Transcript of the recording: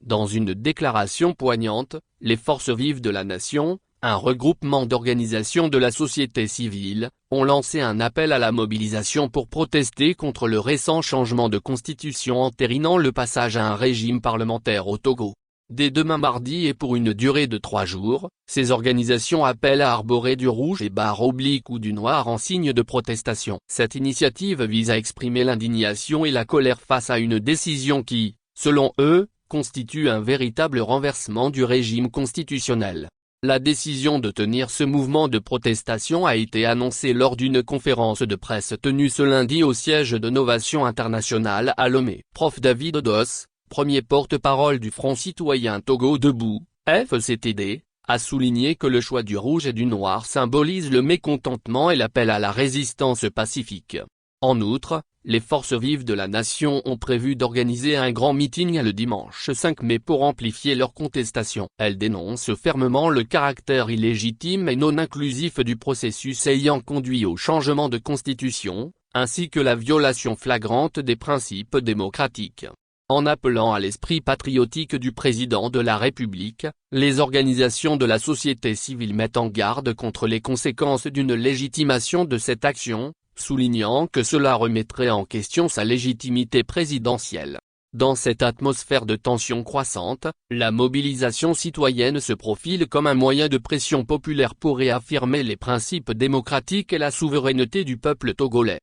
Dans une déclaration poignante, les Forces vives de la nation, un regroupement d'organisations de la société civile, ont lancé un appel à la mobilisation pour protester contre le récent changement de constitution entérinant le passage à un régime parlementaire au Togo. Dès demain mardi et pour une durée de 3 jours, ces organisations appellent à arborer du rouge et barre oblique ou du noir en signe de protestation. Cette initiative vise à exprimer l'indignation et la colère face à une décision qui, selon eux, constitue un véritable renversement du régime constitutionnel. La décision de tenir ce mouvement de protestation a été annoncée lors d'une conférence de presse tenue ce lundi au siège de Novation International à Lomé. Prof David Odos, premier porte-parole du Front citoyen Togo Debout, FCTD, a souligné que le choix du rouge et du noir symbolise le mécontentement et l'appel à la résistance pacifique. En outre, les forces vives de la nation ont prévu d'organiser un grand meeting le dimanche 5 mai pour amplifier leur contestation. Elles dénoncent fermement le caractère illégitime et non inclusif du processus ayant conduit au changement de constitution, ainsi que la violation flagrante des principes démocratiques. En appelant à l'esprit patriotique du président de la République, les organisations de la société civile mettent en garde contre les conséquences d'une légitimation de cette action, soulignant que cela remettrait en question sa légitimité présidentielle. Dans cette atmosphère de tension croissante, la mobilisation citoyenne se profile comme un moyen de pression populaire pour réaffirmer les principes démocratiques et la souveraineté du peuple togolais.